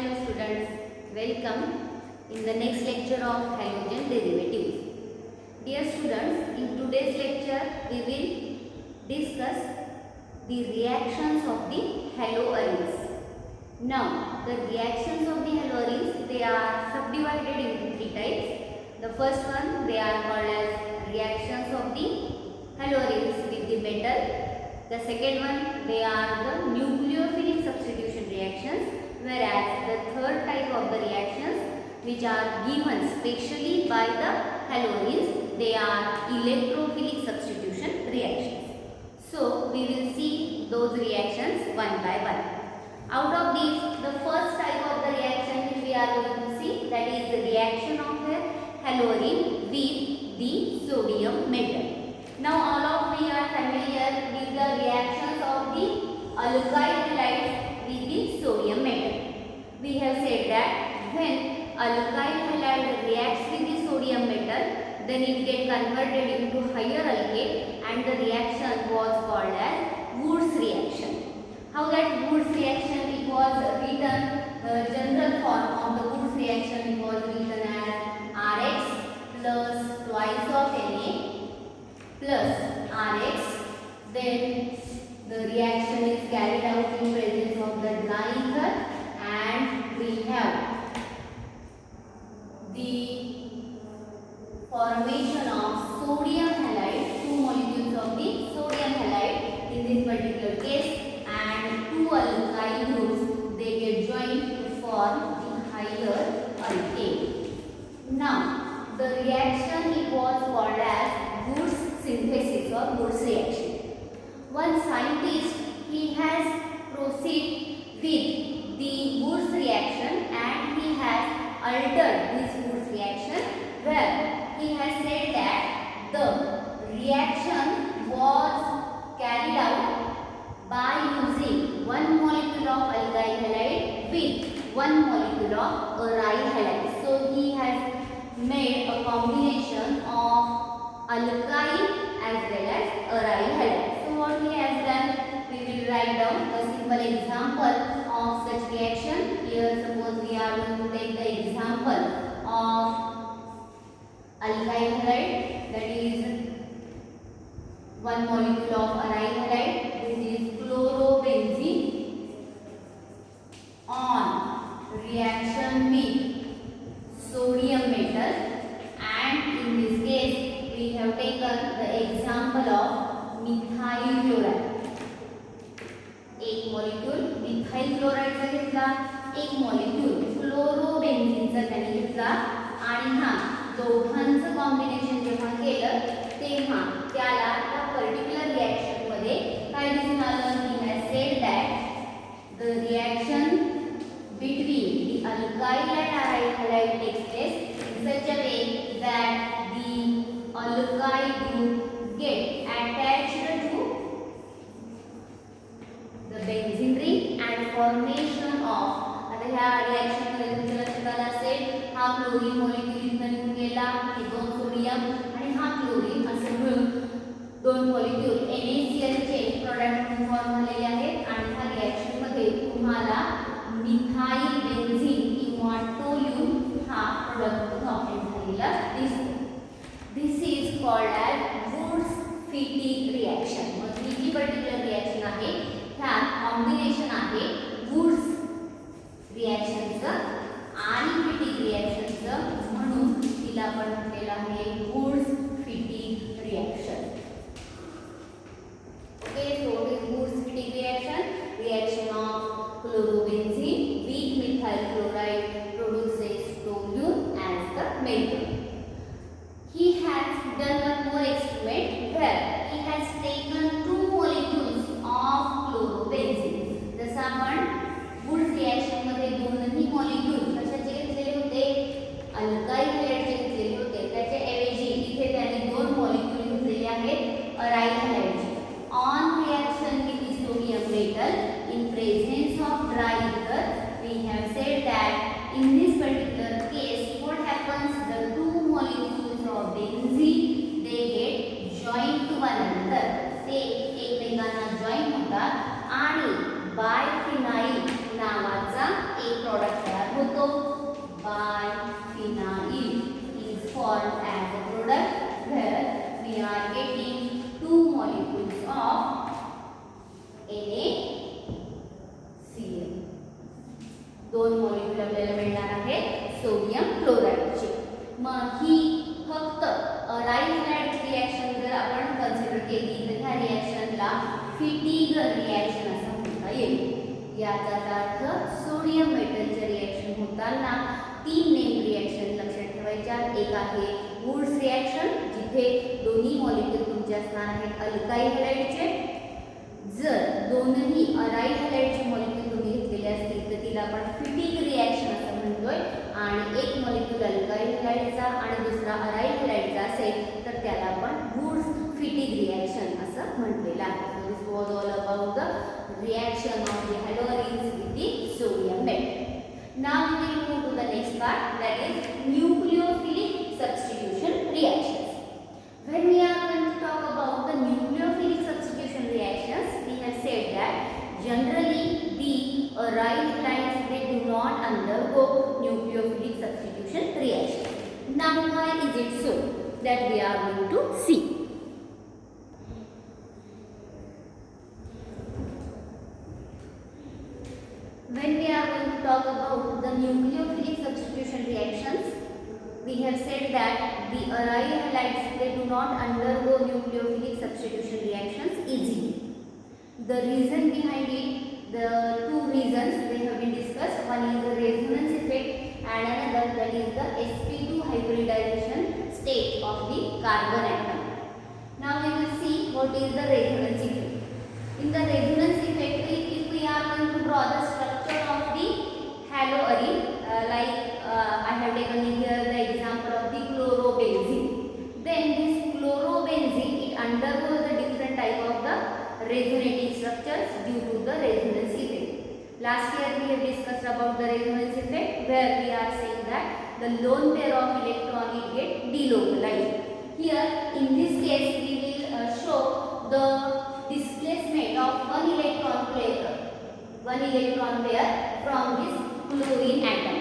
Hello students, welcome in the next lecture of halogen derivatives. Dear students, in today's lecture we will discuss the reactions of the haloarenes. Now, the reactions of the haloarenes, they are subdivided into three types. The first one, they are called as reactions of the haloarenes with the metal. The second one, they are the nucleophilic substitution reactions, whereas the third type of the reactions which are given specially by the haloarenes, they are electrophilic substitution reactions. So, we will see those reactions one by one. Out of these, the first type of the reaction which we are going to see, that is the reaction of the haloarene with the sodium metal. Now all of we are familiar with the reactions of the alkyl halides with the sodium metal. We have said that when alkyl halide reacts with the sodium metal, then it gets converted into higher alkane and the reaction was called as Wurtz reaction. How that Wurtz reaction, it was written, general form of the Wurtz reaction, it was written as Rx plus twice of Na plus Rx, then the reaction is carried out in presence of the dry ether and we have the formation of sodium halide, two molecules of the sodium halide in this particular case, and two alkyl groups, they get joined to form the higher alkane. Now, the reaction, it was called as Wurtz synthesis or Wurtz reaction. One scientist, he has proceeded with the Wurtz reaction and he has altered this Wurtz reaction, where he has said that the reaction was carried out by using one molecule of alkyl halide with one molecule of aryl halide. So he has made a combination of alkyl as well as aryl halide. So what he has done, we will write down a simple example of such reaction. Here suppose we are going to take the example of alkyl halide, that is one molecule of aryl halide. This is chlorobenzene on reaction with sodium metal, and in this case we have taken the example of methyl chloride. एक molecule methyl क्लोराइडचा घेतला, एक molecule क्लोरोबेन्झीनचा त्याने घेतला आणि हा दोघांचं combination जेव्हा केलं तेव्हा त्याला त्या पर्टिक्युलर रिएक्शन मध्ये काय दिसून आलं? He has said that the reaction between the alkyl and aryl halide takes place in such a way that the alkyl group get attached to the benzene ring and formation of, आता ह्या reaction मध्ये तुमच्या लक्षात आलं असेल, हा chlorine molecule इथून निघून गेला, हे दोन सोडियम आणि हा क्लोरीन असे मिळून दोन मॉलिक्यूल NaCl चे प्रोडक्ट म्हणून फॉर्म झालेले आहेत आणि ह्या रिएक्शन मध्ये तुम्हाला मिथाइल बेन्झीन किंवा टोल्यून हा प्रोडक्ट ऑब्टेन झालेला दिसतो. This is called as Wurtz Fittig reaction. मग ही जी पर्टिक्युलर रिएक्शन आहे ह्या कॉम्बिनेशन आहे वुर्ट्झ रिएक्शनचं आणि फिटिक रिएक्शनचं, म्हणून तिला आपण म्हटलेलं आहे Wurtz Fittig reaction. Okay, so it is Wurtz Fittig reaction. Reaction of chlorobenzene with methyl chloride produces toluene as the medium. He has done one more experiment where he has taken two molecules of chlorobenzene. जसं आपण वुर्ट्झ reaction मध्ये दोनही molecule कशाचे घेतलेले होते? Alkyl हॅलाइडचे घेतलेले होते. त्याच्या ऐवजी इथे त्याने दोन मॉलिक्यूल घेतलेले आहेत aryl हॅलाइडचे. On reaction with the sodium metal in presence of dry ether, we have said that in this particular case, what happens? The two molecules of benzene, they get joined to one another. ते एकमेकांना join होतात आणि बायफिनाइल नावाचा एक product तयार होतो. Biphenyl is formed as a product where we are getting two molecules of NaCl. दोन molecule आपल्याला मिळणार आहेत सोडियम क्लोराईडचे. मग ही फक्त अराईल हॅलाइड रिएक्शन जर आपण कन्सिडर केली तर ह्या रिएक्शनला फिटिग रिएक्शन असं म्हणता येईल. याचा अर्थ सोडियम मेटलचे रिएक्शन होताना तीन नेम रिएक्शन लक्षात ठेवायच्या. एक आहे वुड्स रिएक्शन, जिथे दोन्ही मॉलिक्यूल तुमचे असणार आहेत अल्काइल हॅलाइडचे. जर दोन्ही अराईल हॅलाइडचे मॉलिक्यूल तुम्ही घेतलेले असतील तर तिला आपण फिटिग रिएक्शन असं म्हणतोय. आणि एक मॉलिक्यूल अल्काइल हॅलाइडचा आणि दुसरा अराईल हॅलाइडचा असेल तर त्याला आपण वुड्स फिटिग रिएक्शन असं म्हटलेलं आहे. This was all about the reaction of the halogens with the sodium metal. Now we will move to the next part, that is nucleophilic substitution reactions. When we are going to talk about the nucleophilic substitution reactions, we have said that generally the aryl halides they do not undergo nucleophilic substitution reaction. Now why is it so? That we are going to see. When we are going to talk about the nucleophilic substitution reactions, we have said that the aryl halides they do not undergo nucleophilic substitution reactions easily. The reason behind it, the two reasons they have been discussed. One is the resonance effect and another that is the sp2 hybridization state of the carbon atom. Now we will see what is the resonance effect. In the resonance effect, if we are going to draw the structure of the haloarine, I have taken here the example of the chlorobenzene. Then this chlorobenzene it undergoes a different type of the resonating structures due to the resonance effect. Last year we have discussed about the resonance effect, where we are saying that the lone pair of electron it get delocalized. Here in this case we will show the displacement of one electron pair from this chlorine atom.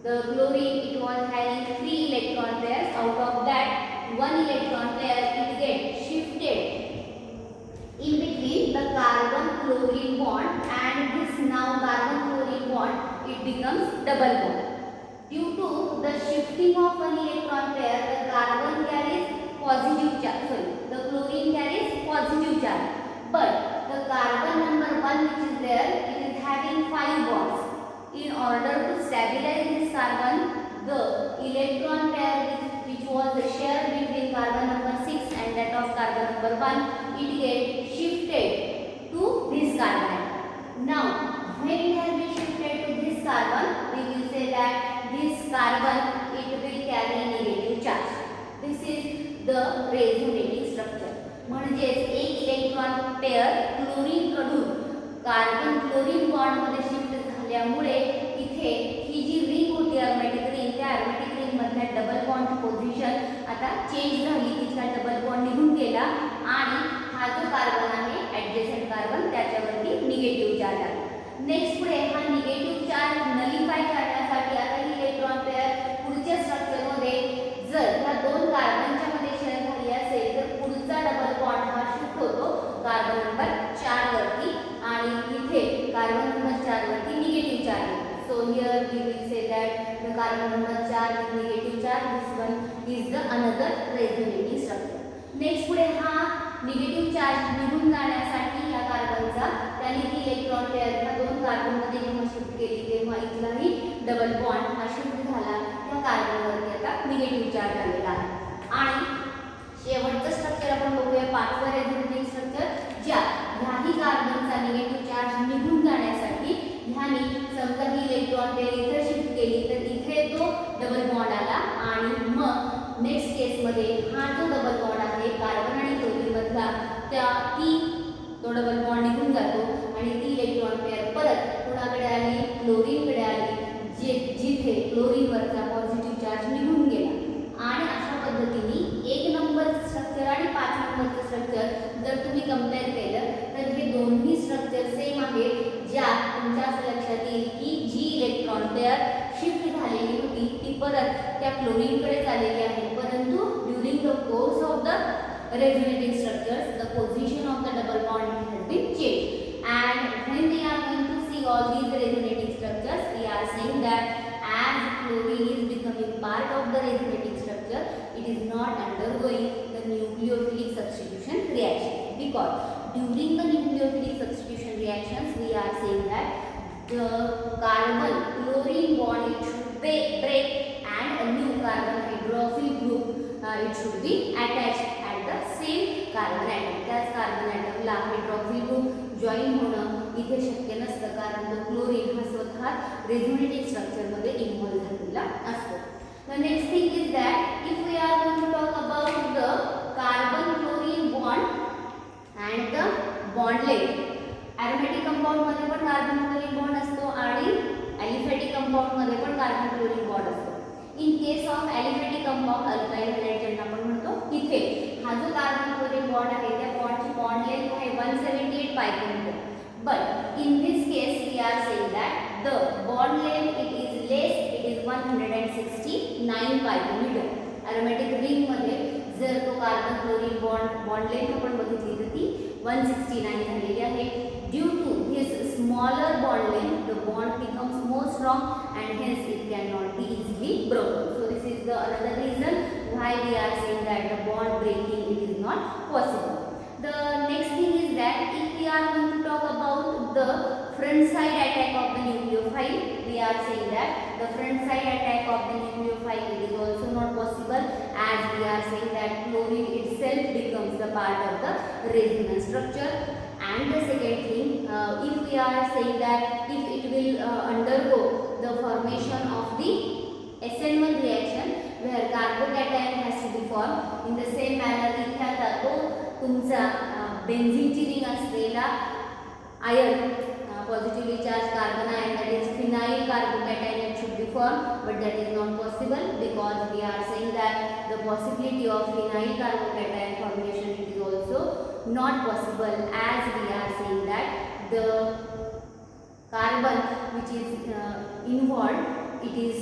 The chlorine it was having 3 electron pairs. Out of that, one electron pair it get shifted in between the carbon chlorine bond, and this now carbon chlorine bond it becomes double bond. Due to the shifting of one electron pair, the carbon carries positive charge. The chlorine carries positive charge, but the carbon number 1 which is there, it is having 5 bonds. In order to stabilize this carbon, the electron pair which was shared between carbon number 6 and that of carbon number 1, it gets shifted to this carbon. Now, when it has been shifted to this carbon, we will say that this carbon it will carry negative charge. This is the resonating structure. म्हणजेच एक electron pair chlorine कडून carbon chlorine bond मध्ये shift झाल्यामुळे इथे ही जी ring होती aromatic ring, त्या aromatic ring मधल्या double bond position आता चेंज झाली. तिथला डबल बॉन्ड निघून गेला आणि हा जो कार्बन आहे ऍडजसेंट कार्बन त्याच्यावरती निगेटिव्ह चार्ज आला. नेक्स्ट पुढे हा निगेटिव्ह चार्ज नलिफाय करण्यासाठी आता ही इलेक्ट्रॉन पेअर पुढच्या स्ट्रक्चर मध्ये जर ह्या दोन कार्बनच्या मध्ये शेअर झाली असेल तर पुढचा डबल बॉन्ड हा शिफ्ट होतो कार्बन नंबर 4 वरती आणि इथे कार्बन नंबर 4 वरती निगेटिव्ह चार्ज येतो. So here we will say that the carbon number 4 with negative charge, this one is the another resonating structure. Next पुढे हा निगेटिव्ह चार्ज निघून जाण्यासाठी या कार्बनचा त्याने ती इलेक्ट्रॉन पेअर ह्या दोन कार्बन मध्ये जेव्हा शिफ्ट केली तेव्हा इथलाही डबल बॉन्ड हा शिफ्ट झाला. या कार्बनवरती आता निगेटिव्ह चार्ज आलेला आहे. आणि शेवटचं स्ट्रक्चर आपण बघूया, पाचवं रेझोनेटिंग स्ट्रक्चर, ज्या ह्याही कार्बनचा निगेटिव्ह चार्ज निघून जाण्यासाठी ह्याने समजा ही इलेक्ट्रॉन पेअर इथे शिफ्ट केली तर इथे तो डबल बॉन्ड आला आणि मग नेक्स्ट केस मध्ये हा जो डबल बॉन्ड आहे कार्बन आणि क्लोरीन मधला तो डबल बॉन्ड निघून जातो आणि ती इलेक्ट्रॉन पेअर परत कुणाकडे आली, क्लोरीनकडे आली, जिथे क्लोरीनवरचा पॉझिटिव्ह चार्ज निघून गेला. आणि अशा पद्धतीने 1 नंबरचं स्ट्रक्चर आणि 5 नंबरचं स्ट्रक्चर जर तुम्ही कंपेअर केलं तर हे दोन्ही स्ट्रक्चर सेम आहेत. ज्या तुमच्या असं लक्षात येईल की जी इलेक्ट्रॉन पेअर शिफ्ट झालेली होती ती परत त्या क्लोरीनकडे चाललेली आहे, परंतु during the course of the resonating structures the position of the double bond has been changed, and when we are going to see all these resonating structures we are saying that as chlorine is becoming part of the resonating structure it is not undergoing the nucleophilic substitution reaction, because during the nucleophilic substitution reactions we are saying that the carbon chlorine bond it should break and a new carbon hydroxyl group it should be attached at the same carbon atom. त्याच carbon ॲटमला hydroxyl group join होणं इथे शक्य नसतं, कारण तो chlorine हा स्वतः resonating स्ट्रक्चरमध्ये involve झालेला असतो. The next thing is that if we are going to talk about the carbon chlorine bond and the bond length, aromatic compound मध्ये पण कार्बन क्लोरीन बॉन्ड असतो आणि ॲलिफॅटिक कंपाऊंड मध्ये पण कार्बन क्लोरीन बॉन्ड असतो. In case of aliphatic compound alkyl halide ज्यांना आपण म्हणतो, तिथे हा जो कार्बन क्लोरीन बॉन्ड आहे त्या बॉन्डची बॉन्ड लेंथ आहे 178 पायकोमीटर, but in this case we are saying that the bond length it is less, it is 169 पायकोमीटर. aromatic ring मध्ये जर तो कार्बन क्लोरीन बॉन्ड लेंथ आपण बघितली तर ती 169 झालेली आहे. Due to this smaller bond length the bond becomes more strong and hence it cannot be easily broken. So this is the another reason why we are saying that the bond breaking it is not possible. The next thing is that if we are going to talk about the front side attack of the nucleophile, we are saying that the front side attack of the nucleophile it is also not possible, as we are saying that chlorine itself becomes the part of the resonance structure. And the second thing, if we are saying that if it will undergo the formation of the SN1 reaction where carbocation has to be formed in the same manner, इथे आता तो तुमचा बेन्झीनची ring असलेला ion positively charged carbon ion, that is phenyl carbocation, it should be formed, but that is not possible because we are saying that the possibility of phenyl carbocation formation it is also not possible, as we are saying that the carbon which is involved it is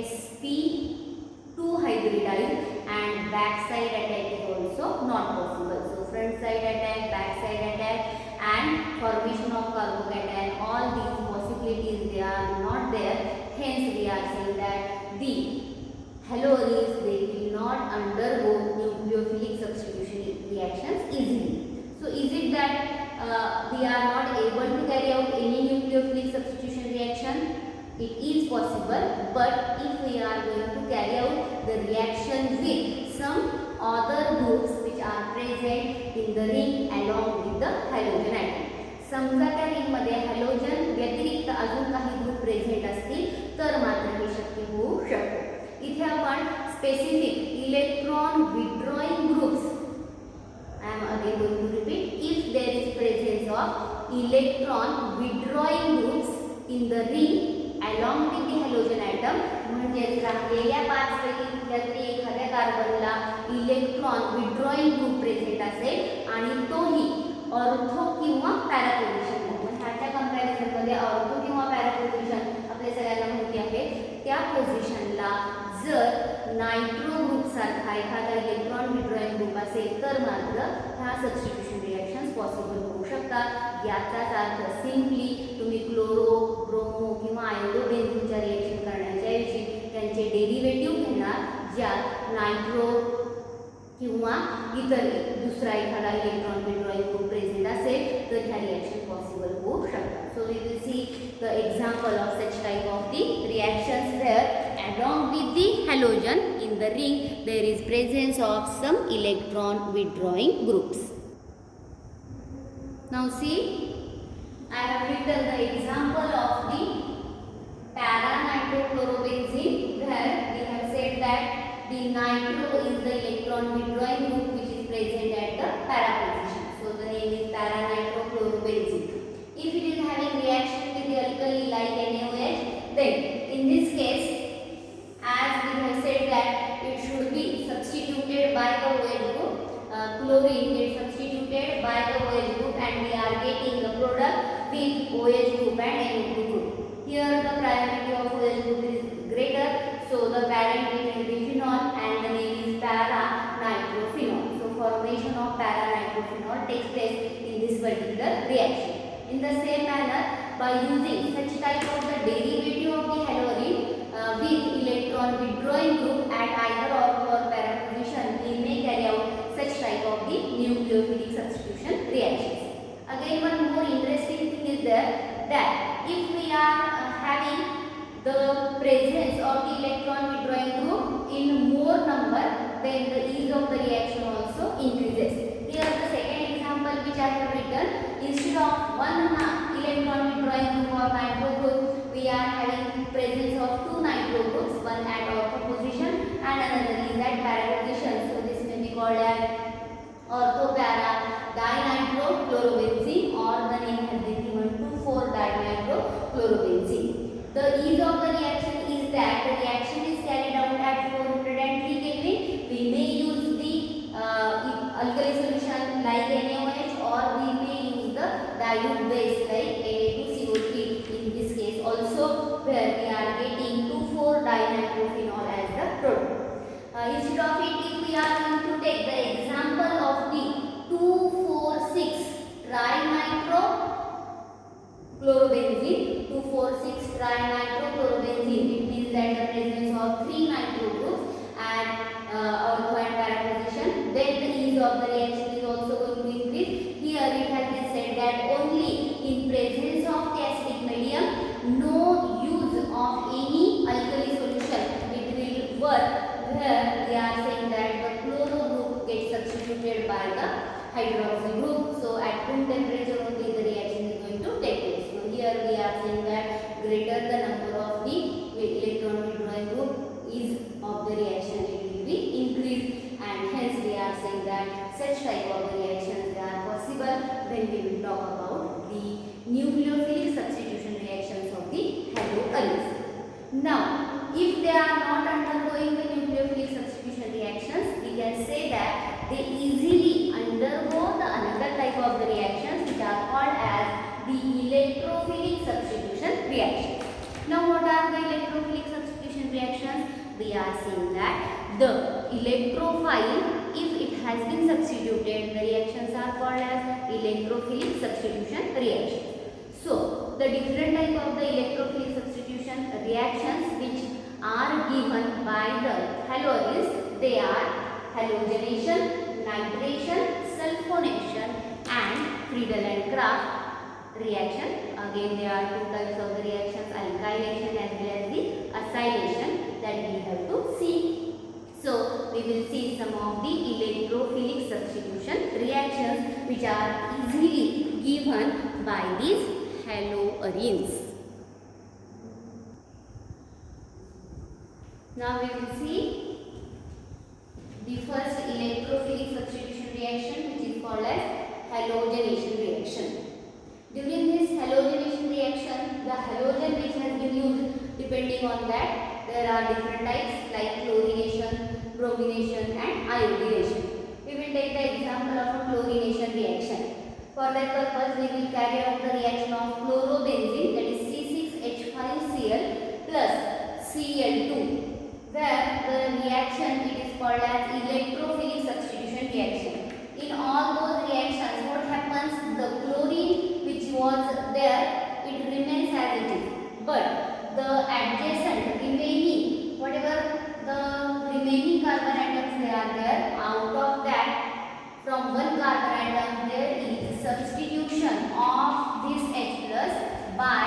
sp2 hybridized and backside attack is also not possible. So front side attack, backside attack and formation of carbocation, all these possibilities they are not there, hence we are saying that the halogens they will not undergo nucleophilic substitution reactions easily. So is it that we are not able to carry out any nucleophilic substitution reaction? It is possible, but if we are going to carry out the reaction with some other groups which are present in the ring along with the halogen atom. समजा त्या ring मध्ये halogen व्यतिरिक्त अजून काही group present असतील तर मात्र हे शक्य होऊ शकते. इथे आपण specific electron withdrawing groups, I am again going to repeat, if there is presence of electron withdrawing groups in the ring along with the halogen atom, म्हणजेच राहिलेल्या 5 पैकी कुठल्या तरी एखाद्या कार्बनला इलेक्ट्रॉन विथड्रॉइंग ग्रुप प्रेझेंट असेल आणि तोही ऑर्थो किंवा पॅरा पोझिशन, म्हणजे ह्याच्या कंपॅरिझन मध्ये ऑर्थो किंवा पॅरा पोझिशन आपल्या सगळ्यांना माहिती आहे, त्या पोझिशनला जर नायट्रो ग्रुप सारखा एखादा इलेक्ट्रॉन विथड्रॉइंग ग्रुप असेल तर मात्र ह्या सबस्टिट्यूशन रिएक्शन्स पॉसिबल होऊ शकतात. याचाच अर्थ सिम्पली तुम्ही क्लोरो, ब्रोमो किंवा आयोडो बेन्झीनच्या रिएक्शन करण्याच्या ऐवजी त्यांचे डेरिव्हेटिव्ह घेणार, ज्यात नायट्रो किंवा इतर दुसरा एखादा इलेक्ट्रॉन विथड्रॉइंग ग्रुप प्रेझेंट असेल तर ह्या रिएक्शन पॉसिबल होऊ शकतात. So we will see the example of such type of the reactions where along with the halogen in the ring there is presence of some electron withdrawing groups. Now see, I have written the example of the para nitrochlorobenzene where we have said that the nitro is the electron withdrawing group which is present at the para position. So the name is para nitrochlorobenzene. If it is having reaction with the alkali like NaOH, then in this case, as we have said that it should be substituted by the OH group, chlorine is substituted by the OH group and we are getting the product with OH group and NO2 group. Here the priority of OH group is greater, so the parent will be phenol and the name is para-nitrophenol. So formation of para-nitrophenol takes place in this particular reaction. In the same manner, by using such type of the derivative of the halogen with electron withdrawing group at either or para position, we may carry out such type of the nucleophilic substitution reactions. Again, one more interesting thing is there that if we are having the presence of the electron withdrawing group in more number, then the ease of the reaction also increases. Here the second example which I have written, instead of one electron withdrawing group or nitro group, we are having presence of two nitro groups, one at ortho position and another is at para position. So this may be called as ortho para dinitrochlorobenzene, or the name has been given 2,4-dinitrochlorobenzene. The ease of the reaction is that the reaction is carried out at 403 Kelvin. We may use the alkali solution like NaOH, or we may use the dilute base like Na2CO3 in this case also, where we are getting 2,4-dinitrophenol as the product. Instead of it, if we are going to take the example of the 2,4,6-trinitro-chlorobenzene, 2,4,6-trinitro-chlorobenzene, it means that the presence of 3 nitro groups at ortho and para position, then the ease of the reaction is also going to increase. Here it has been said that only in presence of the acidic medium, no use of any alkali solution, it will work. Here we are saying that the chloro group gets substituted by the hydroxy group. So at room temperature only the reaction is going to take place. So here we are saying that greater the number of the electron withdrawing group is of the reaction, it will be increased, and hence we are saying that such type of reactions they are possible when we will talk about the nucleophilic substitution reactions of the halogens. Now, if they are not undergoing the nucleophilic substitution reactions, we can say that they easily undergo the another type of the reactions which are called as the electrophilic substitution reactions. Now, what are the electrophilic substitution reactions? We are saying that the electrophile, if it has been substituted, the reactions are called as electrophilic substitution reactions. So, the different type of the electrophilic substitution reactions which are given by the halogens, they are halogenation, nitration, sulfonation and Friedel and Crafts reaction. Again, there are two types of the reactions, alkylation as well as the acylation, that we have to see. So, we will see some of the electrophilic substitution reactions which are easily given by these halogens. Now we will see the first electrophilic substitution reaction which is called as halogenation reaction. During this halogenation reaction, the halogen which has been used, depending on that, there are different types like chlorination, bromination and iodination. We will take the example of a chlorination reaction. For that purpose, we will carry out the reaction of chlorobenzene, that is C6H5Cl plus Cl2, where the reaction it is called as electrophilic substitution reaction. In all those reactions, what happens? The chlorine which was there, it remains as it is, but the adjacent remaining, whatever the remaining carbon atoms they are there, out of that, from one carbon atom there is substitution of this H plus by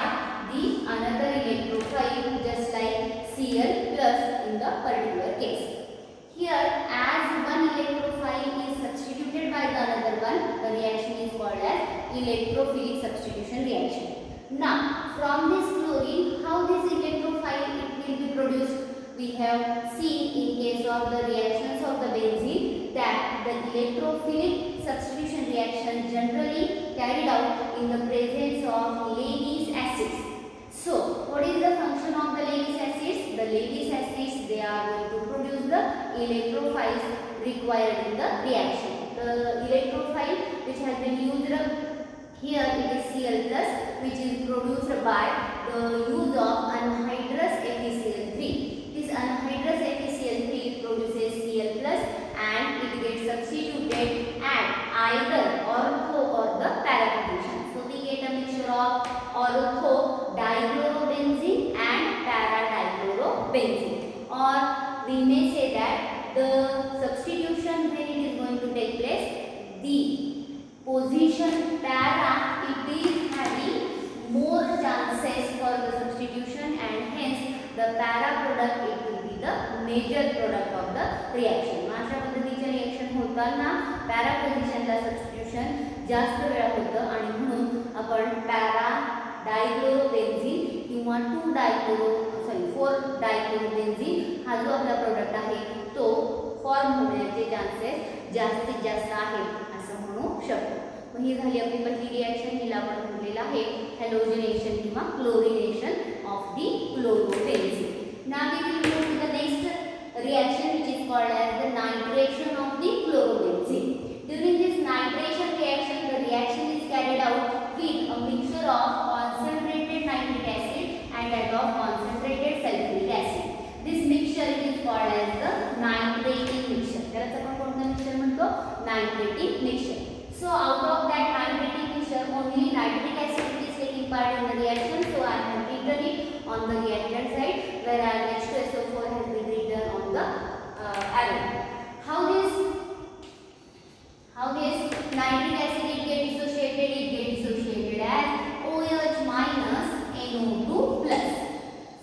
the another electrophile, just like Cl plus in the particular case. Here, as one electrophile is substituted by the another one, the reaction is called as electrophilic substitution reaction. Now, from this chlorine, how this electrophile it will be produced? We have seen in case of the reactions of the benzene that the electrophilic substitution reaction generally carried out in the presence of Lewis acids. So, what is the function of the Lewis acids? The Lewis acids, they are going to produce the electrophiles required in the reaction. The electrophile which has been used here, it is Cl plus which is produced by the use of anhydrous FeCl3. This anhydrous FeCl3 produces Cl plus and it gets substituted at either ortho or the para position. So we get a mixture of ortho dichlorobenzene and para dichlorobenzene, or we may say that the substitution when it is going to take place, the position para, it is having more chances for the substitution and hence the para product it will be the major product of the reaction. अशा पद्धतीचे reaction होताना para पोझिशनला substitution जास्त वेळा होतं आणि म्हणून आपण para डायक्लोरोबेन्झीन किंवा 4 डायक्लोरोबेन्झीन हा जो आपला प्रोडक्ट आहे तो फॉर्म होण्याचे चान्सेस जास्तीत जास्त आहेत असं म्हणू शकतो. मग ही झाली आपली पहिली रिएक्शन, जिला आपण म्हटलेलं आहे हॅलोजनेशन किंवा क्लोरिनेशन ऑफ दी क्लोरोबेन्झीन. नाव we will move to the next reaction which is called as the nitration of the chlorobenzene. During this nitration reaction, the reaction is carried out with a mixture of concentrated nitric acid and that of concentrated sulfuric acid. This mixture is called as the nitrating mixture. त्यालाच आपण कोणतं mixture म्हणतो? nitrating mixture. So out of that nitrating mixture, only nitric acid is taking part in the reaction. So I have written it on the reactant side, whereas H2SO4 has been written on the arrow. How this nitric acid it get dissociated as OH minus NO2 plus.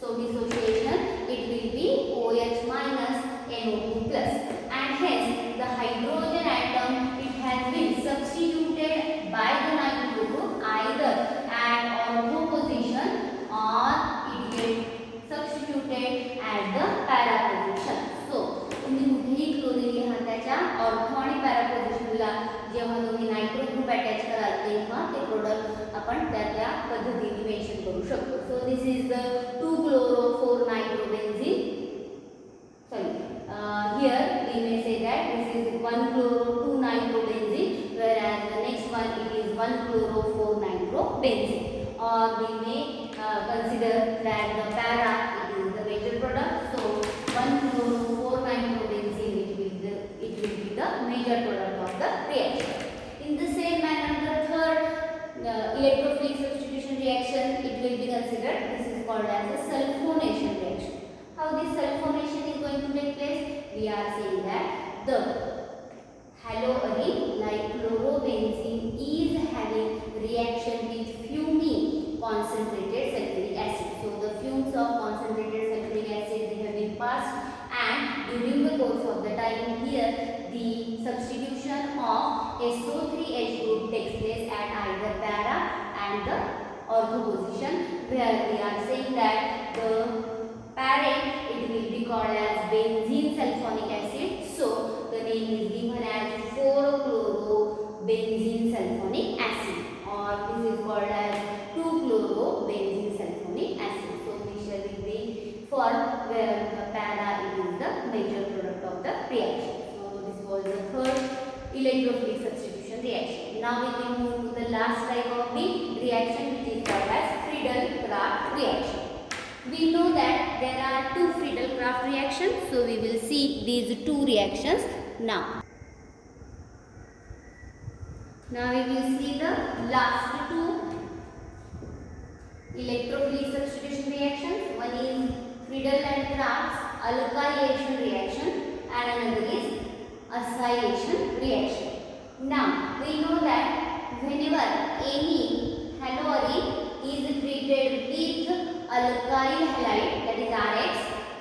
So dissociation it will be OH minus NO2 plus, and hence the hydrogen atom it has been substituted by the nitro group either at ortho position or it gets substituted at the para position. So तुम्ही कुठेही chlorine लिहा त्याच्या ortho आणि para पोझिशनला जेव्हा तुम्ही nitro group attach कराल तेव्हा ते प्रोडक्ट आपण त्या पद्धतीने मेन्शन करू शकतो. So this is the 2-chloro-4-nitrobenzene. Here we may say that this is 1-chloro-2-nitrobenzene, whereas the next one it is 1-chloro-4-nitrobenzene. Or we may consider that the para it is the major product. So 1-chloro-4-nitrobenzene it will be the major product of the reaction. In the same manner, the third electrophilic substitution reaction it will be considered. This is called as a sulfonation reaction. How this sulfonation is going to take place? We are saying that the haloarine like chlorobenzene is having reaction with fuming concentrated sulfuric acid. So the fumes of concentrated sulfuric acid they have been passed, and during the course of the time here the substitution of SO3H group takes place at either para and the ortho position, where we are saying that the parent it will be called as benzene sulfonic acid. So the name is given as 4-chloro-benzene sulfonic acid, or this is called as 2-chloro-benzene sulfonic acid. So mixture will be formed where the para is the major product of the reaction. So this was the third electrophilic substitution reaction. Now we will move to the last type of the reaction, which is called as Friedel-Crafts reaction. We know that there are two Friedel-Crafts reactions, so we will see these two reactions now. Now we will see the last two electrophilic substitution reactions. One is Friedel and Crafts alkylation reaction and another is acylation reaction. Now we know that whenever any haloarine is treated with alkyl halide, that is RX,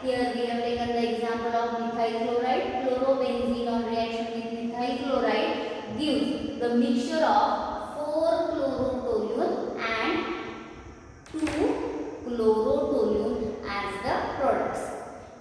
here we have taken the example of methyl chloride. Chlorobenzene on reaction with methyl chloride gives the mixture of 4-chlorotoluene and 2-chlorotoluene as the products.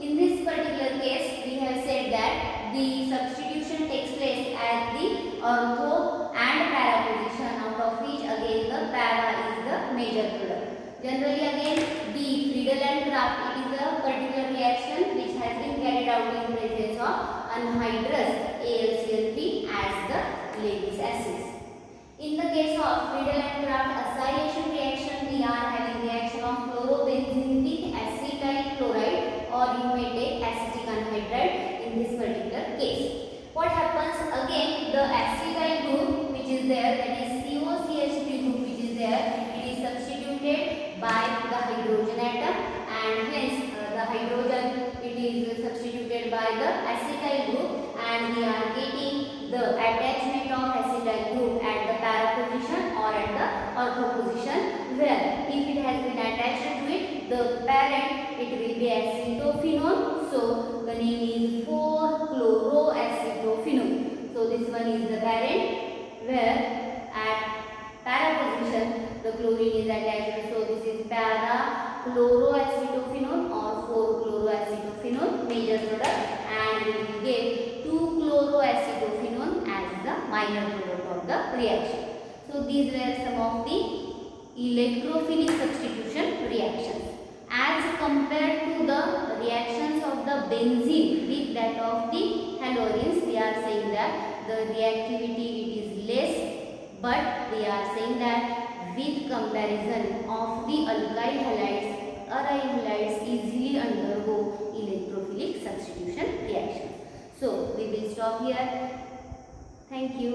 In this particular case, we have said that the substitution takes place at the ortho and para position, out of which again the para is the major product. Generally again the Friedel and Crafts it is a particular reaction which has been carried out in presence of anhydrous AlCl3 as the Lewis acids. In the case of Friedel and Crafts acylation reaction, again the acetyl group which is there, that is COCH3 group which is there, it is substituted by the hydrogen atom, and hence the hydrogen it is substituted by the acetyl group, and we are getting the attachment of acetyl group at the para position or at the ortho position, where if it has been attached to it, the parent it will be acetophenone. So the name is 4-chloroacetophenone. So this one is the parent, where at para position the chlorine is attached. So this is para chloroacetophenone or 4-chloroacetophenone major product, and we will get 2-chloroacetophenone as the minor product of the reaction. So these were some of the electrophilic substitution reactions. As compared to the reactions of the benzene with that of the halogens, we are saying that the reactivity it is less, but we are saying that with comparison of the alkyl halides, aryl halides easily undergo electrophilic substitution reactions. So we will stop here. Thank you.